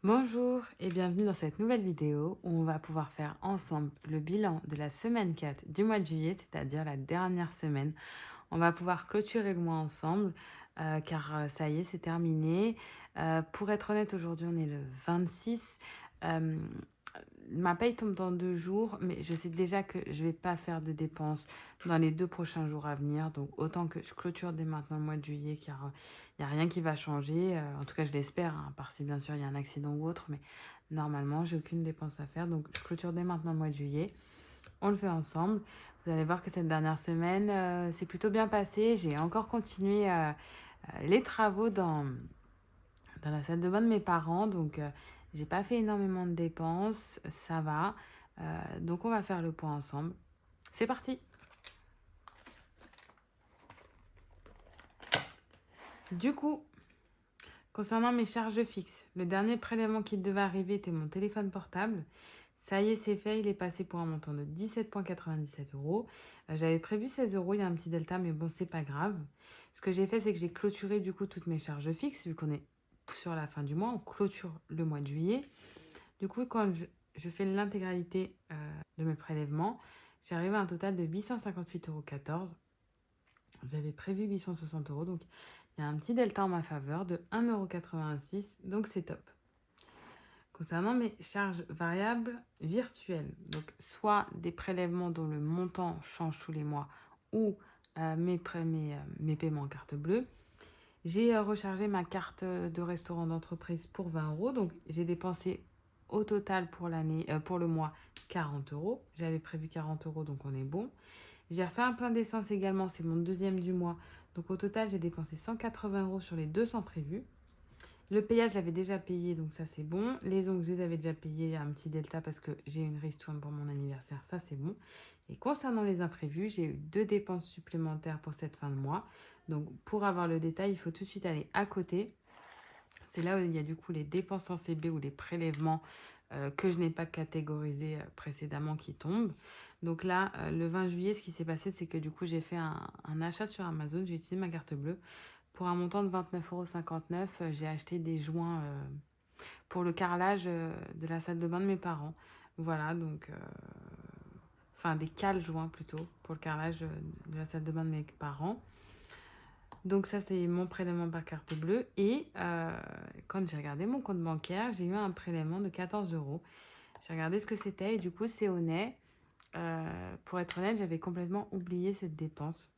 Bonjour et bienvenue dans cette nouvelle vidéo où on va pouvoir faire ensemble le bilan de la semaine 4 du mois de juillet, c'est-à-dire la dernière semaine. On va pouvoir clôturer le mois ensemble car ça y est, c'est terminé. Pour être honnête, aujourd'hui on est le 26. Euh, Ma paye tombe dans 2 jours, mais je sais déjà que je ne vais pas faire de dépenses dans les 2 prochains jours à venir. Donc autant que je clôture dès maintenant le mois de juillet, car il n'y a rien qui va changer. En tout cas, je l'espère, hein, à part si bien sûr il y a un accident ou autre. Mais normalement, j'ai aucune dépense à faire. Donc je clôture dès maintenant le mois de juillet. On le fait ensemble. Vous allez voir que cette dernière semaine, c'est plutôt bien passé. J'ai encore continué les travaux dans la salle de bain de mes parents. Donc, j'ai pas fait énormément de dépenses. Ça va. Donc, on va faire le point ensemble. C'est parti. Du coup, concernant mes charges fixes, le dernier prélèvement qui devait arriver était mon téléphone portable. Ça y est, c'est fait. Il est passé pour un montant de 17,97 €. J'avais prévu 16 €. Il y a un petit delta, mais bon, c'est pas grave. Ce que j'ai fait, c'est que j'ai clôturé du coup toutes mes charges fixes, vu qu'on est sur la fin du mois. On clôture le mois de juillet. Du coup, quand je fais l'intégralité de mes prélèvements, j'arrive à un total de 858,14 €. J'avais prévu 860 €, donc il y a un petit delta en ma faveur de 1,86 €, donc c'est top. Concernant mes charges variables virtuelles, donc soit des prélèvements dont le montant change tous les mois ou mes paiements en carte bleue, j'ai rechargé ma carte de restaurant d'entreprise pour 20 €. Donc, j'ai dépensé au total pour l'année, pour le mois, 40 €. J'avais prévu 40 €, donc on est bon. J'ai refait un plein d'essence également, c'est mon deuxième du mois. Donc, au total, j'ai dépensé 180 € sur les 200 prévus. Le payage, je l'avais déjà payé, donc ça, c'est bon. Les ongles, je les avais déjà payés, il y a un petit delta parce que j'ai une ristourne pour mon anniversaire, ça, c'est bon. Et concernant les imprévus, j'ai eu 2 dépenses supplémentaires pour cette fin de mois. Donc, pour avoir le détail, il faut tout de suite aller à côté. C'est là où il y a du coup les dépenses en CB ou les prélèvements que je n'ai pas catégorisés précédemment qui tombent. Donc là, le 20 juillet, ce qui s'est passé, c'est que du coup, j'ai fait un achat sur Amazon. J'ai utilisé ma carte bleue. Pour un montant de 29,59 €, j'ai acheté des joints pour le carrelage de la salle de bain de mes parents. Voilà, donc... enfin, des cales joints plutôt, pour le carrelage de la salle de bain de mes parents. Donc ça, c'est mon prélèvement par carte bleue. Et quand j'ai regardé mon compte bancaire, j'ai eu un prélèvement de 14 €. J'ai regardé ce que c'était et du coup, c'est honnête. Pour être honnête, j'avais complètement oublié cette dépense.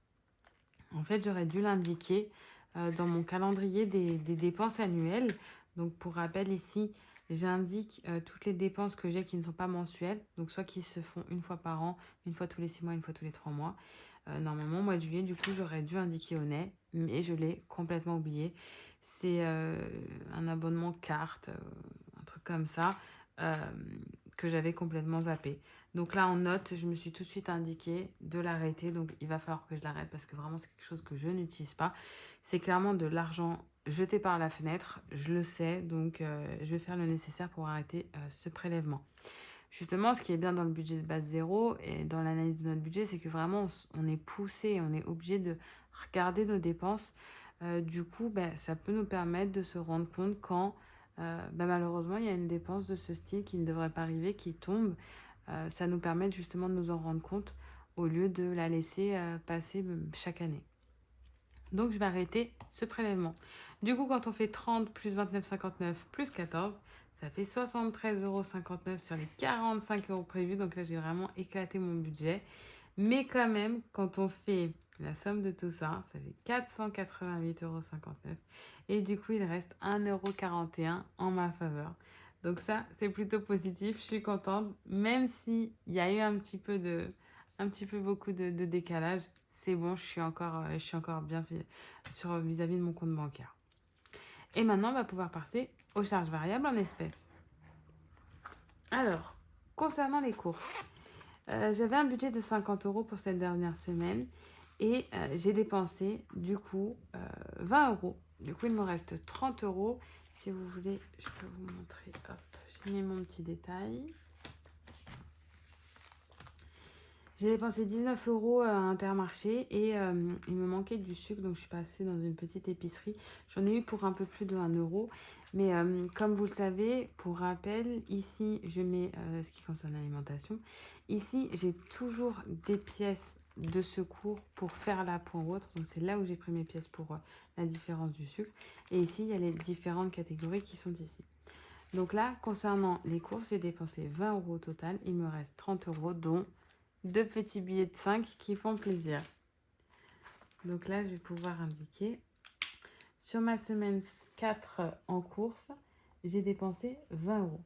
En fait, j'aurais dû l'indiquer dans mon calendrier des dépenses annuelles. Donc, pour rappel, ici, j'indique toutes les dépenses que j'ai qui ne sont pas mensuelles. Donc, soit qui se font une fois par an, une fois tous les 6 mois, une fois tous les 3 mois. Normalement, au mois de juillet, du coup, j'aurais dû indiquer au nez, mais je l'ai complètement oublié. C'est un abonnement carte, un truc comme ça, euh, que j'avais complètement zappé. Donc là, en note, je me suis tout de suite indiqué de l'arrêter. Donc, il va falloir que je l'arrête parce que vraiment, c'est quelque chose que je n'utilise pas. C'est clairement de l'argent jeté par la fenêtre. Je le sais. Donc, je vais faire le nécessaire pour arrêter ce prélèvement. Justement, ce qui est bien dans le budget de base zéro et dans l'analyse de notre budget, c'est que vraiment, on est poussé, on est obligé de regarder nos dépenses. Du coup, ça peut nous permettre de se rendre compte quand, malheureusement, il y a une dépense de ce style qui ne devrait pas arriver, qui tombe. Ça nous permet justement de nous en rendre compte au lieu de la laisser passer chaque année. Donc, je vais arrêter ce prélèvement. Du coup, quand on fait 30 plus 29,59 plus 14, ça fait 73,59 € sur les 45 € prévus. Donc là, j'ai vraiment éclaté mon budget. Mais quand même, quand on fait la somme de tout ça, ça fait 488,59 €. Et du coup, il reste 1,41 € en ma faveur. Donc ça, c'est plutôt positif. Je suis contente. Même s'il y a eu un petit peu beaucoup de décalage, c'est bon, je suis encore bien sur vis-à-vis de mon compte bancaire. Et maintenant, on va pouvoir passer aux charges variables en espèces. Alors, concernant les courses, j'avais un budget de 50 € pour cette dernière semaine et j'ai dépensé du coup 20 €. Du coup, il me reste 30 €. Si vous voulez, je peux vous montrer. Hop, j'ai mis mon petit détail. J'ai dépensé 19 € à Intermarché et il me manquait du sucre, donc je suis passée dans une petite épicerie. J'en ai eu pour un peu plus de 1 €. Mais comme vous le savez, pour rappel, ici, je mets ce qui concerne l'alimentation. Ici, j'ai toujours des pièces de secours pour faire la peau ou autre. Donc c'est là où j'ai pris mes pièces pour la différence du sucre. Et ici, il y a les différentes catégories qui sont ici. Donc là, concernant les courses, j'ai dépensé 20 € au total. Il me reste 30 €, dont 2 petits billets de 5 qui font plaisir. Donc là, je vais pouvoir indiquer. Sur ma semaine 4 en course, j'ai dépensé 20 €.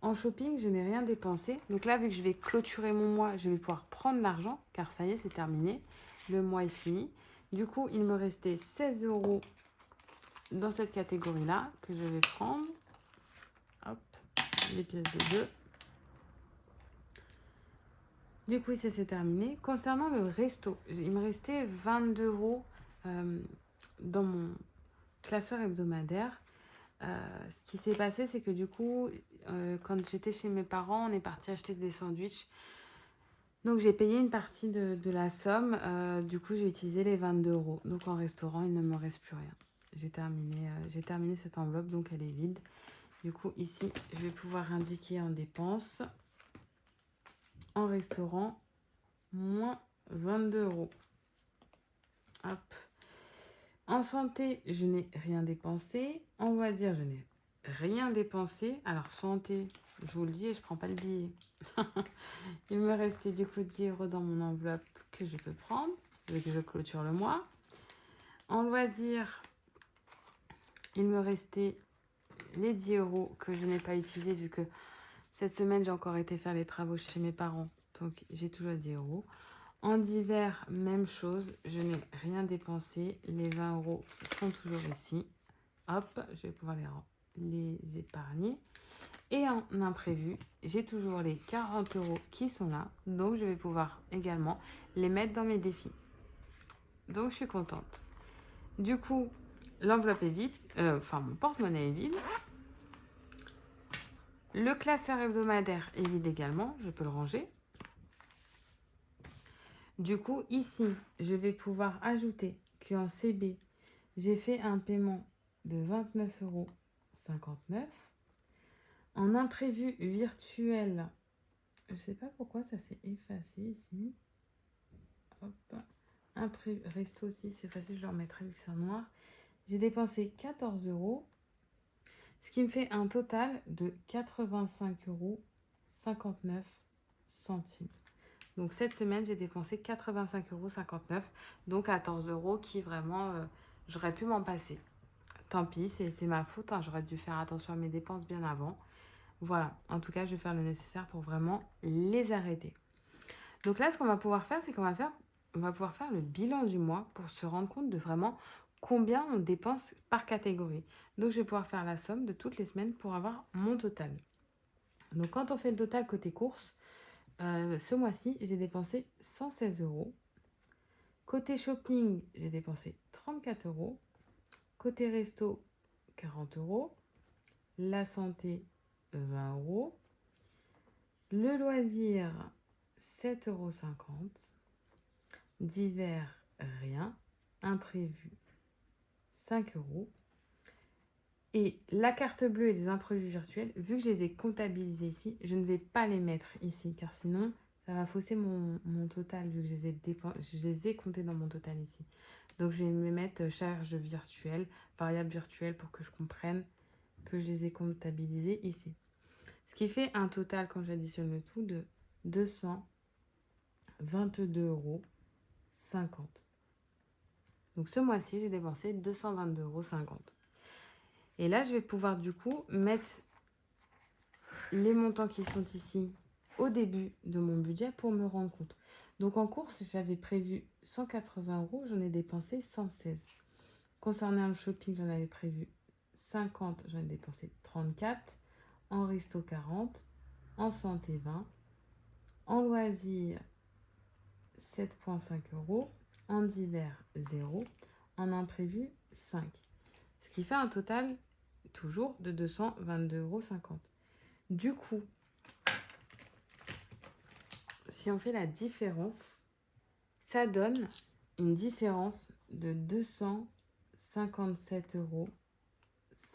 En shopping, je n'ai rien dépensé. Donc là, vu que je vais clôturer mon mois, je vais pouvoir prendre l'argent, car ça y est, c'est terminé. Le mois est fini. Du coup, il me restait 16 € dans cette catégorie-là que je vais prendre. Hop, les pièces de 2. Du coup, ça c'est terminé. Concernant le resto, il me restait 22 € dans mon classeur hebdomadaire. Ce qui s'est passé, c'est que du coup, quand j'étais chez mes parents, on est parti acheter des sandwichs. Donc j'ai payé une partie de la somme. Du coup, j'ai utilisé les 22 €. Donc en restaurant, il ne me reste plus rien. J'ai terminé cette enveloppe, donc elle est vide. Du coup, ici, je vais pouvoir indiquer en dépenses. En restaurant, moins 22 €. Hop. En santé, je n'ai rien dépensé. En loisirs, je n'ai rien dépensé. Alors, santé, je vous le dis, je ne prends pas le billet. Il me restait du coup 10 € dans mon enveloppe que je peux prendre, vu que je clôture le mois. En loisirs, il me restait les 10 € que je n'ai pas utilisés, vu que cette semaine, j'ai encore été faire les travaux chez mes parents. Donc, j'ai toujours 10 €. En divers, même chose, je n'ai rien dépensé. Les 20 € sont toujours ici. Hop, je vais pouvoir les épargner. Et en imprévu, j'ai toujours les 40 € qui sont là. Donc, je vais pouvoir également les mettre dans mes défis. Donc, je suis contente. Du coup, l'enveloppe est vide. Mon porte-monnaie est vide. Le classeur hebdomadaire est vide également. Je peux le ranger. Du coup, ici, je vais pouvoir ajouter qu'en CB, j'ai fait un paiement de 29,59 €. En imprévu virtuel, je ne sais pas pourquoi ça s'est effacé ici. Hop. Resto aussi, c'est facile, je le remettrai vu que c'est en noir. J'ai dépensé 14 €, ce qui me fait un total de 85,59 €. Donc cette semaine, j'ai dépensé 85,59 €, donc 14 € qui vraiment, j'aurais pu m'en passer. Tant pis, c'est ma faute, hein, j'aurais dû faire attention à mes dépenses bien avant. Voilà, en tout cas, je vais faire le nécessaire pour vraiment les arrêter. Donc là, ce qu'on va pouvoir faire, c'est qu'on va pouvoir faire le bilan du mois pour se rendre compte de vraiment combien on dépense par catégorie. Donc, je vais pouvoir faire la somme de toutes les semaines pour avoir mon total. Donc, quand on fait le total côté courses, ce mois-ci, j'ai dépensé 116 €. Côté shopping, j'ai dépensé 34 €. Côté resto, 40 €. La santé, 20 €. Le loisir, 7,50 €. Divers, rien. Imprévu, 5 €. Et la carte bleue et les imprévus virtuels, vu que je les ai comptabilisés ici, je ne vais pas les mettre ici, car sinon, ça va fausser mon total, vu que je les ai comptés dans mon total ici. Donc, je vais me mettre charge virtuelle, variable virtuelle, pour que je comprenne que je les ai comptabilisés ici. Ce qui fait un total, quand j'additionne le tout, de 222,50 €. Donc ce mois-ci, j'ai dépensé 222,50 €. Et là, je vais pouvoir du coup mettre les montants qui sont ici au début de mon budget pour me rendre compte. Donc en course, j'avais prévu 180 €, j'en ai dépensé 116. Concernant le shopping, j'en avais prévu 50, j'en ai dépensé 34. En resto, 40. En santé, 20. En loisirs, 7,5 €. En divers, 0. En imprévu, 5. Ce qui fait un total toujours de 222,50 €. Du coup, si on fait la différence, ça donne une différence de 257,50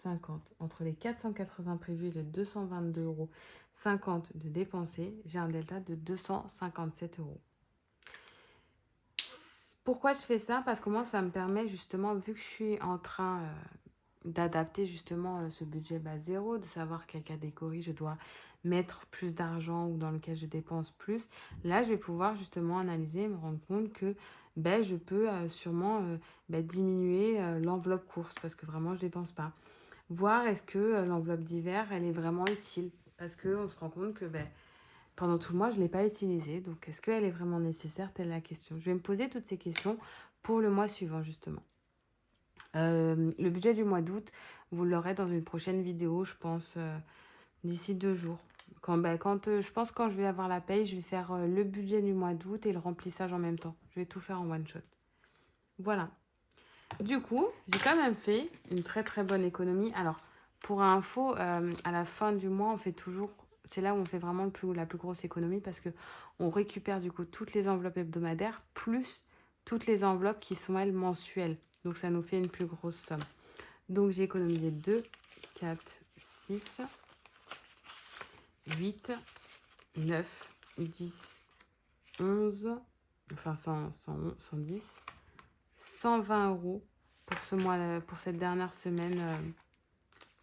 € entre les 480 prévus et les 222,50 € de dépensés. J'ai un delta de 257 €. Pourquoi je fais ça? Parce que moi, ça me permet justement, vu que je suis en train d'adapter justement ce budget bas zéro, de savoir quelle catégorie je dois mettre plus d'argent ou dans lequel je dépense plus. Là, je vais pouvoir justement analyser et me rendre compte que je peux sûrement diminuer l'enveloppe course parce que vraiment, je dépense pas. Voir est-ce que l'enveloppe d'hiver, elle est vraiment utile parce qu'on se rend compte que pendant tout le mois, je ne l'ai pas utilisée. Donc, est-ce qu'elle est vraiment nécessaire? Telle est la question. Je vais me poser toutes ces questions pour le mois suivant, justement. Le budget du mois d'août, vous l'aurez dans une prochaine vidéo, je pense, d'ici 2 jours. Je pense quand je vais avoir la paye, je vais faire le budget du mois d'août et le remplissage en même temps. Je vais tout faire en one shot. Voilà. Du coup, j'ai quand même fait une très très bonne économie. Alors, pour info, à la fin du mois, on fait toujours... C'est là où on fait vraiment la plus grosse économie parce qu'on récupère du coup toutes les enveloppes hebdomadaires plus toutes les enveloppes qui sont, elles, mensuelles. Donc, ça nous fait une plus grosse somme. Donc, j'ai économisé 2, 4, 6, 8, 9, 10, 11, enfin 110, 120 € pour cette dernière semaine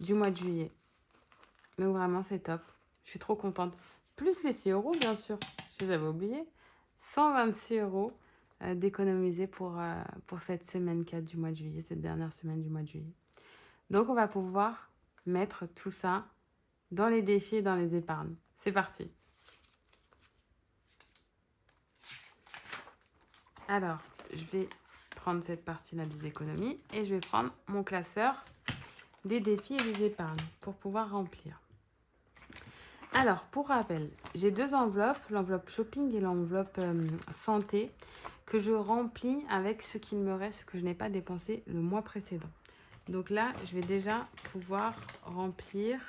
du mois de juillet. Donc, vraiment, c'est top. Je suis trop contente. Plus les 6 € bien sûr. Je les avais oubliés. 126 € d'économiser pour cette semaine 4 du mois de juillet, cette dernière semaine du mois de juillet. Donc, on va pouvoir mettre tout ça dans les défis et dans les épargnes. C'est parti. Alors, je vais prendre cette partie-là des économies et je vais prendre mon classeur des défis et des épargnes pour pouvoir remplir. Alors, pour rappel, j'ai 2 enveloppes, l'enveloppe shopping et l'enveloppe santé, que je remplis avec ce qu'il me reste, que je n'ai pas dépensé le mois précédent. Donc là, je vais déjà pouvoir remplir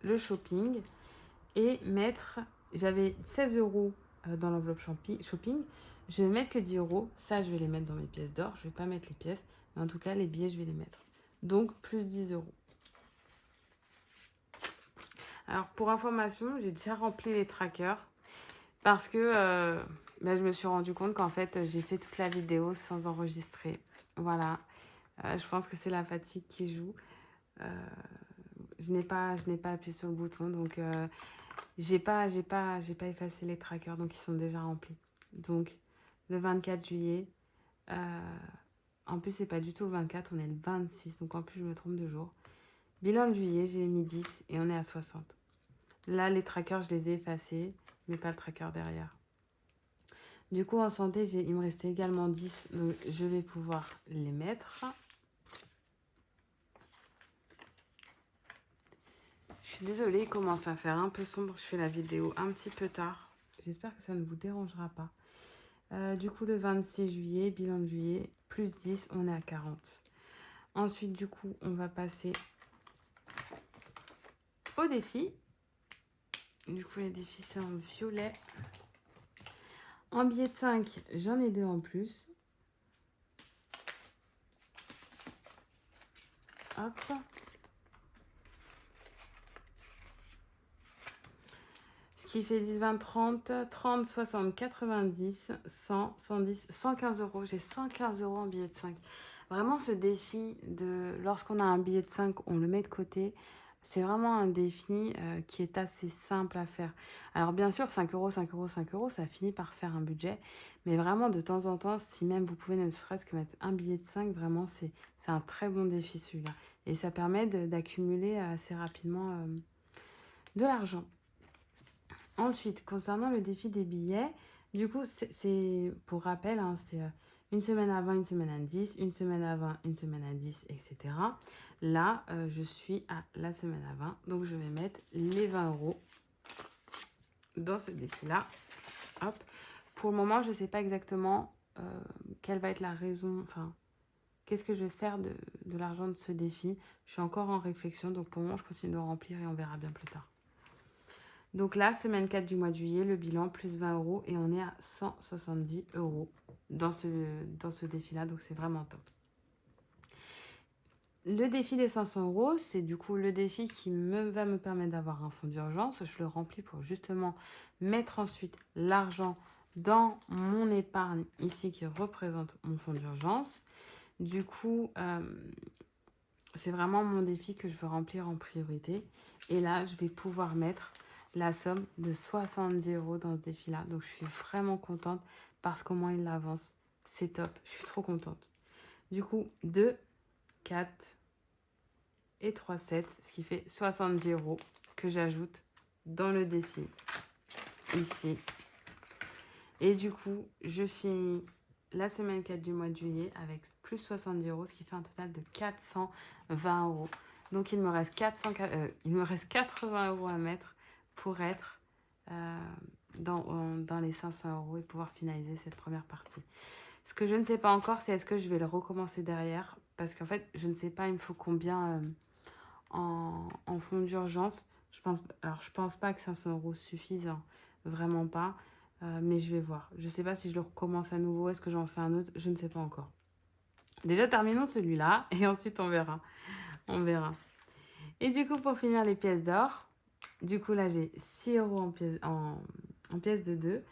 le shopping et mettre... J'avais 16 € dans l'enveloppe shopping. Je vais mettre que 10 €. Ça, je vais les mettre dans mes pièces d'or. Je ne vais pas mettre les pièces. Mais en tout cas, les billets, je vais les mettre. Donc, plus 10 €. Alors, pour information, j'ai déjà rempli les trackers parce que je me suis rendu compte qu'en fait, j'ai fait toute la vidéo sans enregistrer. Voilà. Je pense que c'est la fatigue qui joue. Je n'ai pas appuyé sur le bouton, donc j'ai pas effacé les trackers, donc ils sont déjà remplis. Donc, le 24 juillet, en plus, c'est pas du tout le 24, on est le 26, donc en plus, je me trompe de jour. Bilan de juillet, j'ai mis 10 et on est à 60. Là, les trackers, je les ai effacés, mais pas le tracker derrière. Du coup, en santé, il me restait également 10, donc je vais pouvoir les mettre. Je suis désolée, il commence à faire un peu sombre, je fais la vidéo un petit peu tard. J'espère que ça ne vous dérangera pas. Du coup, le 26 juillet, bilan de juillet, plus 10, on est à 40. Ensuite, du coup, on va passer au défi. Du coup, les défis, c'est en violet. En billet de 5, j'en ai 2 en plus. Hop. Ce qui fait 10, 20, 30, 30, 60, 90, 100, 110, 115 €. J'ai 115 € en billet de 5. Vraiment, ce défi de lorsqu'on a un billet de 5, on le met de côté. C'est vraiment un défi qui est assez simple à faire. Alors bien sûr, 5 €, 5 €, 5 €, ça finit par faire un budget. Mais vraiment, de temps en temps, si même vous pouvez ne serait-ce que mettre un billet de 5, vraiment, c'est un très bon défi celui-là. Et ça permet d'accumuler assez rapidement de l'argent. Ensuite, concernant le défi des billets, du coup, c'est pour rappel, hein, c'est une semaine à 20, une semaine à 10, une semaine à 20, une semaine à 10, etc. Là, je suis à la semaine à 20, donc je vais mettre les 20 € dans ce défi-là. Hop. Pour le moment, je ne sais pas exactement quelle va être la raison, enfin, qu'est-ce que je vais faire de l'argent de ce défi. Je suis encore en réflexion, donc pour le moment, je continue de remplir et on verra bien plus tard. Donc là, semaine 4 du mois de juillet, le bilan plus 20 euros et on est à 170 euros dans ce défi-là. Donc c'est vraiment top. Le défi des 500 euros, c'est du coup le défi qui va me permettre d'avoir un fonds d'urgence. Je le remplis pour justement mettre ensuite l'argent dans mon épargne ici qui représente mon fonds d'urgence. Du coup, c'est vraiment mon défi que je veux remplir en priorité. Et là, je vais pouvoir mettre la somme de 70 euros dans ce défi-là. Donc, je suis vraiment contente parce qu'au moins, il avance. C'est top. Je suis trop contente. Du coup, 2, 4 et 3, 7, ce qui fait 70 euros que j'ajoute dans le défi ici. Et du coup, je finis la semaine 4 du mois de juillet avec plus 70 euros, ce qui fait un total de 420 euros. Donc, il me reste 80 euros à mettre pour être dans les 500 euros et pouvoir finaliser cette première partie. Ce que je ne sais pas encore, c'est est-ce que je vais le recommencer derrière. Parce qu'en fait, je ne sais pas, il me faut combien en fonds d'urgence. Je pense pas que 500 euros suffisent, hein, vraiment pas. Mais je vais voir. Je ne sais pas si je le recommence à nouveau. Est-ce que j'en fais un autre? Je ne sais pas encore. Déjà, terminons celui-là et ensuite on verra. On verra. Et du coup, pour finir les pièces d'or, du coup, là, j'ai 6 euros en pièces de 2.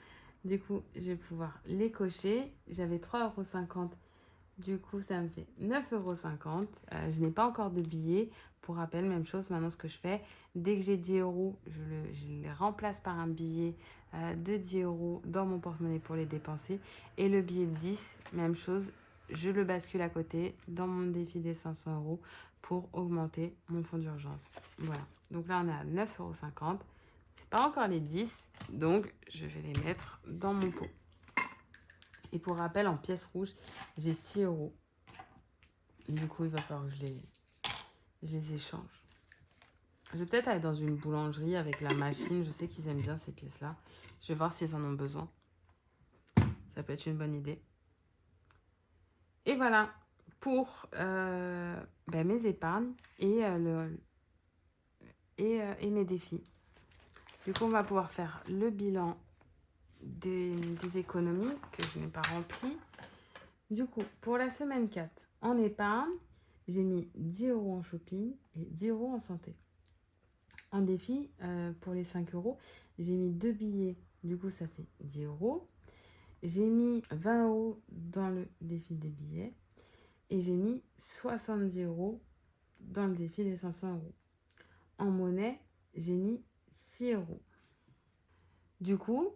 Du coup, je vais pouvoir les cocher. J'avais 3,50 euros. Du coup, ça me fait 9,50 €. Je n'ai pas encore de billets. Pour rappel, même chose, maintenant ce que je fais, dès que j'ai 10 euros, je les remplace par un billet de 10 euros dans mon porte-monnaie pour les dépenser. Et le billet de 10, même chose, je le bascule à côté dans mon défi des 500 euros pour augmenter mon fonds d'urgence. Voilà. Donc là, on est à 9,50 €. C'est pas encore les 10, donc je vais les mettre dans mon pot. Et pour rappel, en pièces rouges, j'ai 6 euros. Du coup, il va falloir que je les échange. Je vais peut-être aller dans une boulangerie avec la machine. Je sais qu'ils aiment bien ces pièces-là. Je vais voir s'ils en ont besoin. Ça peut être une bonne idée. Et voilà pour mes épargnes et mes défis. Du coup, on va pouvoir faire le bilan des économies que je n'ai pas remplies. Du coup, pour la semaine 4, en épargne, j'ai mis 10 euros en shopping et 10 euros en santé. En défi, pour les 5 euros, j'ai mis 2 billets. Du coup, ça fait 10 euros. J'ai mis 20 euros dans le défi des billets. Et j'ai mis 70 euros dans le défi des 500 euros. En monnaie, j'ai mis 6 euros. Du coup,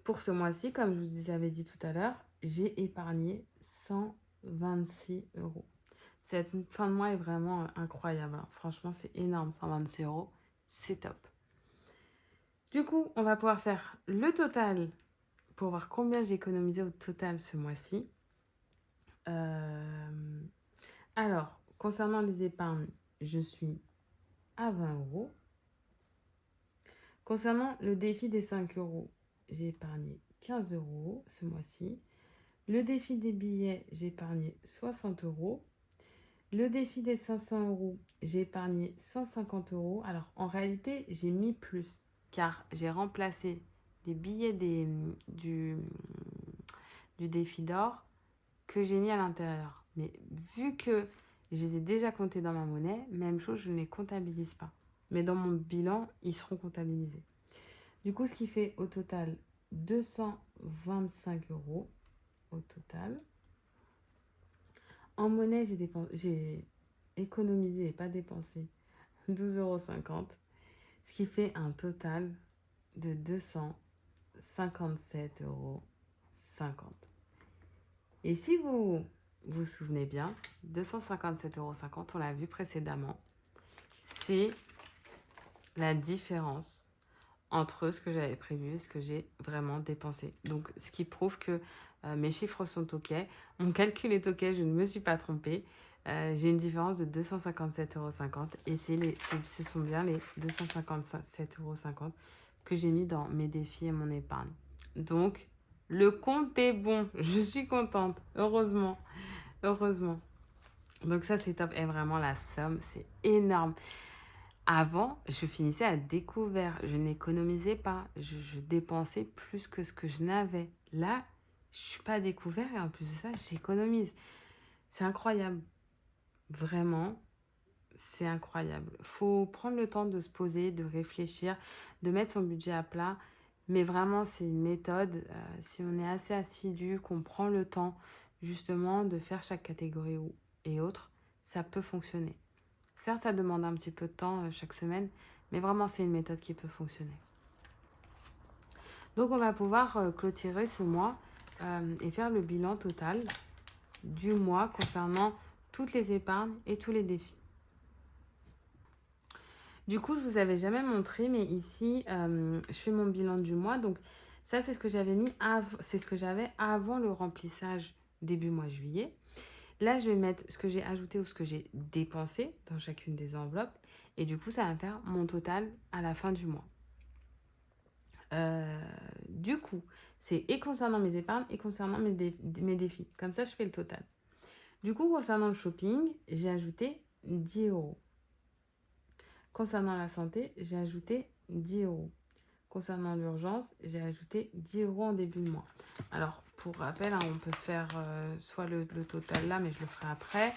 pour ce mois-ci, comme je vous avais dit tout à l'heure, j'ai épargné 126 euros. Cette fin de mois est vraiment incroyable, hein. Franchement, c'est énorme, 126 euros. C'est top. Du coup, on va pouvoir faire le total pour voir combien j'ai économisé au total ce mois-ci. Alors, concernant les épargnes, je suis à 20 euros. Concernant le défi des 5 euros, j'ai épargné 15 euros ce mois-ci. Le défi des billets, j'ai épargné 60 euros. Le défi des 500 euros, j'ai épargné 150 euros. Alors, en réalité, j'ai mis plus car j'ai remplacé des billets du défi d'or que j'ai mis à l'intérieur. Mais vu que je les ai déjà comptés dans ma monnaie, même chose, je ne les comptabilise pas. Mais dans mon bilan, ils seront comptabilisés. Du coup, ce qui fait au total 225 euros au total. En monnaie, j'ai économisé et pas dépensé 12,50 euros, ce qui fait un total de 257,50 euros. Et si vous vous souvenez bien, 257,50 euros, on l'a vu précédemment, c'est la différence entre ce que j'avais prévu et ce que j'ai vraiment dépensé. Donc, ce qui prouve que mes chiffres sont OK. Mon calcul est OK, je ne me suis pas trompée. J'ai une différence de 257,50 euros et ce sont bien les 257,50 euros que j'ai mis dans mes défis et mon épargne. Donc, le compte est bon. Je suis contente. Heureusement. Heureusement. Donc ça, c'est top. Et vraiment, la somme, c'est énorme. Avant, je finissais à découvert. Je n'économisais pas. Je dépensais plus que ce que je n'avais. Là, je suis pas à découvert et en plus de ça, j'économise. C'est incroyable. Vraiment, c'est incroyable. Faut prendre le temps de se poser, de réfléchir, de mettre son budget à plat. Mais vraiment, c'est une méthode. Si on est assez assidu, qu'on prend le temps justement de faire chaque catégorie et autre, ça peut fonctionner. Certes, ça demande un petit peu de temps chaque semaine, mais vraiment, c'est une méthode qui peut fonctionner. Donc, on va pouvoir clôturer ce mois et faire le bilan total du mois concernant toutes les épargnes et tous les défis. Du coup, je vous avais jamais montré, mais ici, je fais mon bilan du mois. Donc, ça, c'est ce que j'avais mis c'est ce que j'avais avant le remplissage début mois juillet. Là, je vais mettre ce que j'ai ajouté ou ce que j'ai dépensé dans chacune des enveloppes. Et du coup, ça va faire mon total à la fin du mois. Du coup, c'est et concernant mes épargnes et concernant mes défis. Comme ça, je fais le total. Du coup, concernant le shopping, j'ai ajouté 10 euros. Concernant la santé, j'ai ajouté 10 euros. Concernant l'urgence, j'ai ajouté 10 euros en début de mois. Alors, pour rappel, hein, on peut faire soit le total là, mais je le ferai après.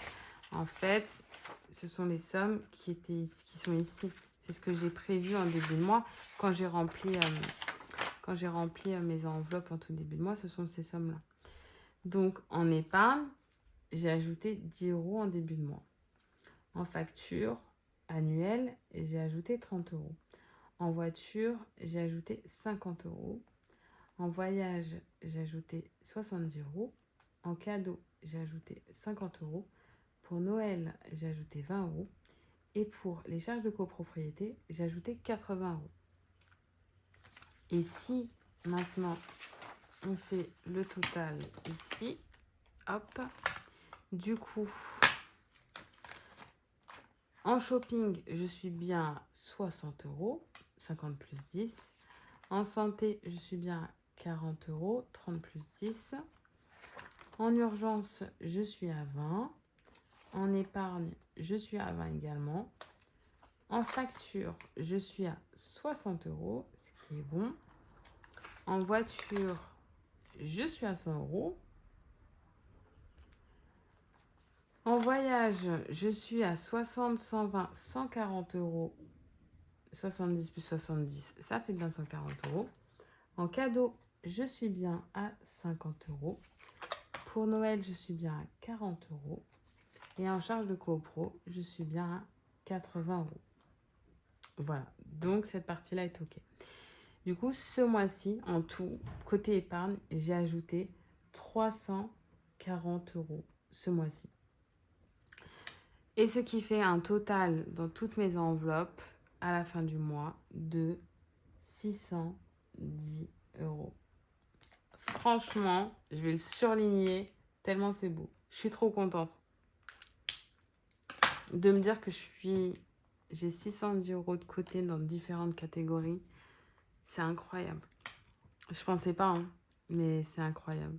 En fait, ce sont les sommes qui sont ici. C'est ce que j'ai prévu en début de mois. Quand j'ai rempli mes enveloppes en tout début de mois, ce sont ces sommes-là. Donc, en épargne, j'ai ajouté 10 euros en début de mois. En facture annuelle, j'ai ajouté 30 euros. En voiture, j'ai ajouté 50 euros. En voyage, j'ai ajouté 70 euros. En cadeau, j'ai ajouté 50 euros. Pour Noël, j'ai ajouté 20 euros. Et pour les charges de copropriété, j'ai ajouté 80 euros. Et si maintenant on fait le total ici, hop, du coup, en shopping, je suis bien à 60 euros, 50 plus 10. En santé, je suis bien à 40 euros, 30 plus 10. En urgence, je suis à 20. En épargne, je suis à 20 également. En facture, je suis à 60 euros, ce qui est bon. En voiture, je suis à 100 euros. En voyage, je suis à 60, 120, 140 euros. 70 plus 70, ça fait bien 140 euros. En cadeau, je suis bien à 50 euros. Pour Noël, je suis bien à 40 euros. Et en charge de copro, je suis bien à 80 euros. Voilà, donc cette partie-là est OK. Du coup, ce mois-ci, en tout, côté épargne, j'ai ajouté 340 euros ce mois-ci. Et ce qui fait un total dans toutes mes enveloppes à la fin du mois de 610 euros. Franchement, je vais le surligner tellement c'est beau. Je suis trop contente de me dire que j'ai 610 euros de côté dans différentes catégories. C'est incroyable. Je pensais pas, hein, mais c'est incroyable.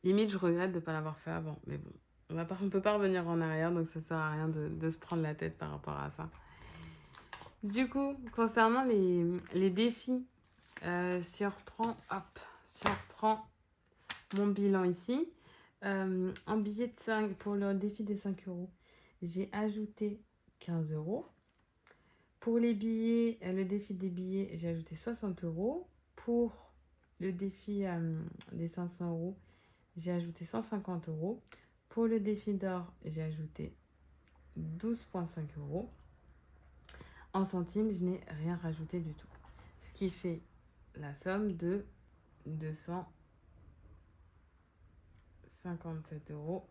Limite, je regrette de ne pas l'avoir fait avant. Mais bon, on ne peut pas revenir en arrière, donc ça sert à rien de se prendre la tête par rapport à ça. Du coup, concernant les défis, si on reprend mon bilan ici, en billet de 5, pour le défi des 5 euros, j'ai ajouté 15 euros. Pour les billets, le défi des billets, j'ai ajouté 60 euros. Pour le défi des 500 euros, j'ai ajouté 150 euros. Pour le défi d'or, j'ai ajouté 12,5 euros. En centimes, je n'ai rien rajouté du tout. Ce qui fait la somme de 257,50 euros.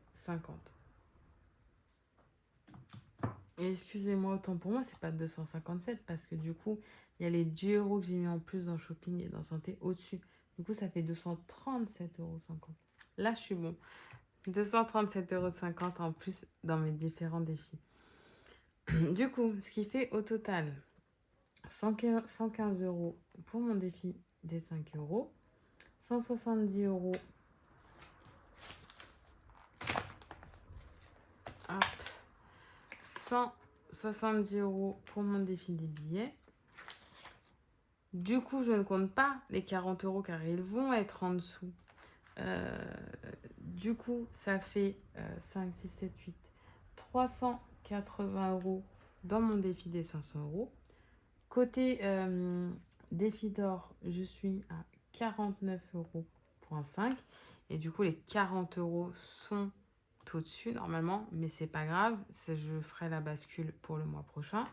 Et excusez-moi, autant pour moi, c'est pas 257 parce que du coup, il y a les 10 euros que j'ai mis en plus dans shopping et dans santé au-dessus. Du coup, ça fait 237,50 euros. Là, je suis bon. 237,50 euros en plus dans mes différents défis. Du coup, ce qui fait au total 115 euros pour mon défi des 5 euros, 170 euros. Hop, 70 € pour mon défi des billets. Du coup, je ne compte pas les 40 € car ils vont être en dessous. Du coup, ça fait 5, 6, 7, 8, 380 € dans mon défi des 500 €. Côté défi d'or, je suis à 49,5 €. Et du coup, les 40 € sont au-dessus normalement, mais c'est pas grave. Je ferai la bascule pour le mois prochain.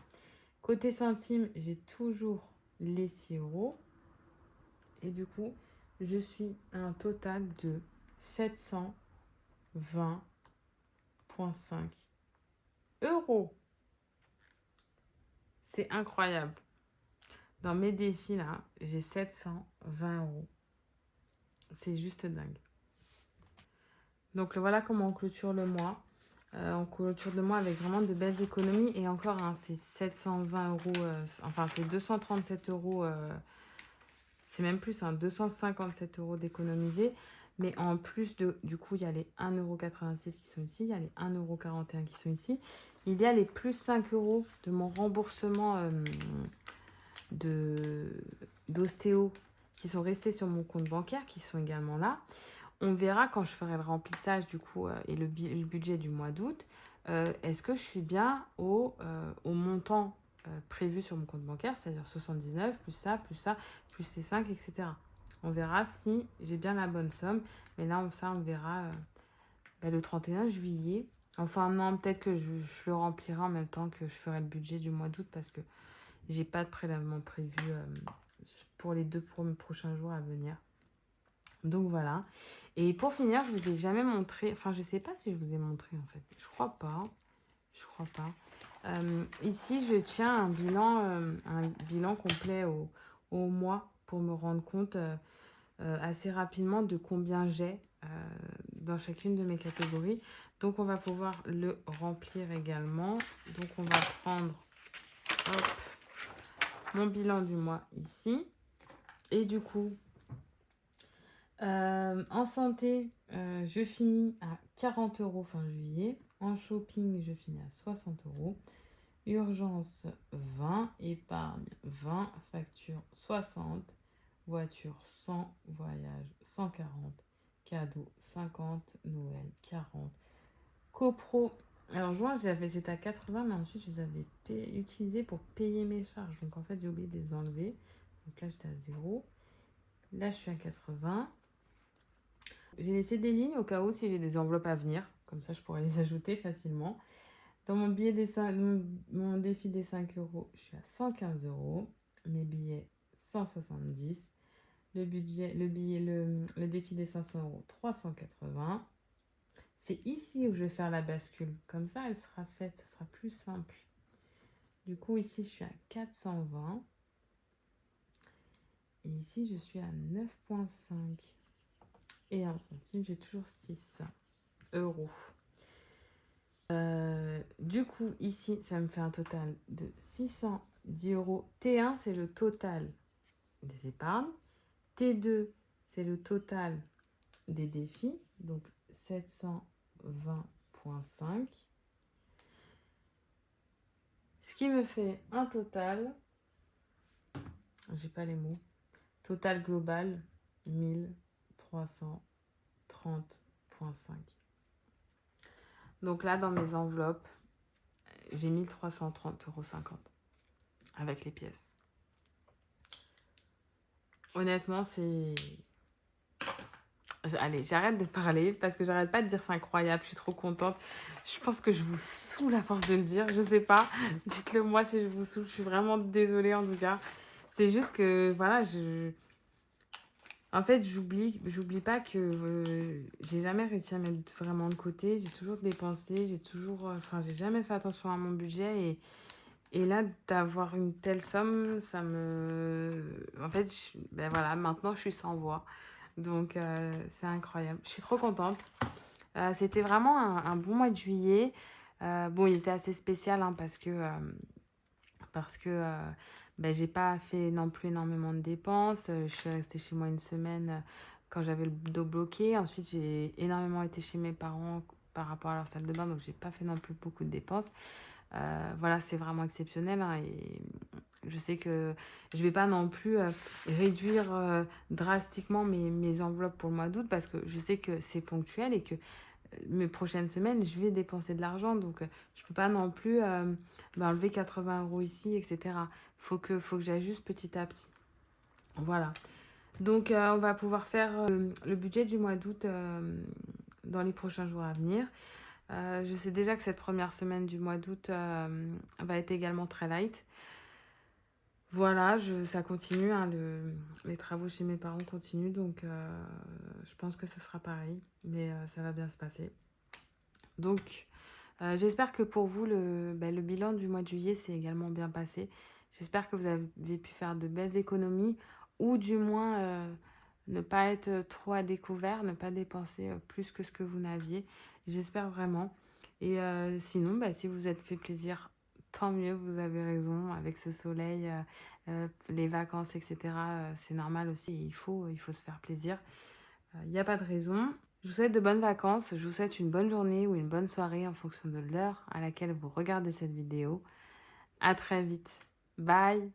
Côté centimes, j'ai toujours les 6 €. Et du coup, je suis à un total de 720,5 €. C'est incroyable. Dans mes défis, là, j'ai 720 €. C'est juste dingue. Donc voilà comment on clôture le mois. On clôture le mois avec vraiment de belles économies. Et encore, hein, c'est 720 €, enfin c'est 237 €, c'est même plus, hein, 257 € d'économiser. Mais en plus, du coup, il y a les 1,86 € qui sont ici, il y a les 1,41 € qui sont ici. Il y a les plus 5 € de mon remboursement d'ostéo qui sont restés sur mon compte bancaire, qui sont également là. On verra quand je ferai le remplissage du coup et le budget du mois d'août, est-ce que je suis bien au montant prévu sur mon compte bancaire, c'est-à-dire 79, plus ça, plus ces 5, etc. On verra si j'ai bien la bonne somme. Mais là, ça, on verra le 31 juillet. Enfin, non, peut-être que je le remplirai en même temps que je ferai le budget du mois d'août parce que j'ai pas de prélèvement prévu pour les 2 prochains jours à venir. Donc voilà. Et pour finir, je vous ai jamais montré, enfin je sais pas si je vous ai montré en fait, je crois pas. Ici, je tiens un bilan complet au mois pour me rendre compte assez rapidement de combien j'ai dans chacune de mes catégories. Donc on va pouvoir le remplir également. Donc on va prendre mon bilan du mois ici. Et du coup, en santé, je finis à 40 € fin juillet. En shopping, je finis à 60 €. Urgence 20, épargne 20, facture 60, voiture 100, voyage 140, cadeau 50, Noël 40. Copro, alors juin j'étais à 80, mais ensuite je les avais utilisés pour payer mes charges. Donc en fait j'ai oublié de les enlever. Donc là j'étais à 0. Là je suis à 80. J'ai laissé des lignes au cas où si j'ai des enveloppes à venir. Comme ça, je pourrais les ajouter facilement. Dans mon mon défi des 5 €, je suis à 115 €. Mes billets, 170. Le défi des 500 €, 380. C'est ici où je vais faire la bascule. Comme ça, elle sera faite. Ça sera plus simple. Du coup, ici, je suis à 420. Et ici, je suis à 9,5. Et en centimes, j'ai toujours 6 €. Du coup, ici, ça me fait un total de 610 €. T1, c'est le total des épargnes. T2, c'est le total des défis. Donc, 720,5. Ce qui me fait un total, j'ai pas les mots, total global, 1330,5. Donc là, dans mes enveloppes, j'ai 1330,50 € avec les pièces. Honnêtement, c'est... Allez, j'arrête de parler parce que j'arrête pas de dire c'est incroyable, je suis trop contente. Je pense que je vous saoule à force de le dire, je sais pas. Dites-le moi si je vous saoule, je suis vraiment désolée en tout cas. C'est juste que, voilà, en fait, j'oublie pas que j'ai jamais réussi à mettre vraiment de côté. J'ai toujours dépensé, j'ai jamais fait attention à mon budget. Et là, d'avoir une telle somme, ça me... En fait, ben voilà, maintenant, je suis sans voix. Donc, c'est incroyable. Je suis trop contente. C'était vraiment un bon mois de juillet. Bon, il était assez spécial hein, parce que ben, j'ai pas fait non plus énormément de dépenses. Je suis restée chez moi une semaine quand j'avais le dos bloqué. Ensuite, j'ai énormément été chez mes parents par rapport à leur salle de bain, donc j'ai pas fait non plus beaucoup de dépenses. Voilà, c'est vraiment exceptionnel, hein, et je sais que je vais pas non plus réduire drastiquement mes enveloppes pour le mois d'août parce que je sais que c'est ponctuel et que mes prochaines semaines, je vais dépenser de l'argent. Donc, je peux pas non plus enlever 80 € ici, etc. Faut que j'ajuste petit à petit. Voilà. Donc, on va pouvoir faire le budget du mois d'août dans les prochains jours à venir. Je sais déjà que cette première semaine du mois d'août va être également très light. Voilà, ça continue, hein, les travaux chez mes parents continuent, donc je pense que ça sera pareil, mais ça va bien se passer. Donc, j'espère que pour vous, le bilan du mois de juillet s'est également bien passé. J'espère que vous avez pu faire de belles économies ou du moins ne pas être trop à découvert, ne pas dépenser plus que ce que vous n'aviez. J'espère vraiment. Et sinon, si vous vous êtes fait plaisir, tant mieux, vous avez raison. Avec ce soleil, les vacances, etc., c'est normal aussi. Il faut se faire plaisir. Il n'y a pas de raison. Je vous souhaite de bonnes vacances. Je vous souhaite une bonne journée ou une bonne soirée en fonction de l'heure à laquelle vous regardez cette vidéo. À très vite. Bye!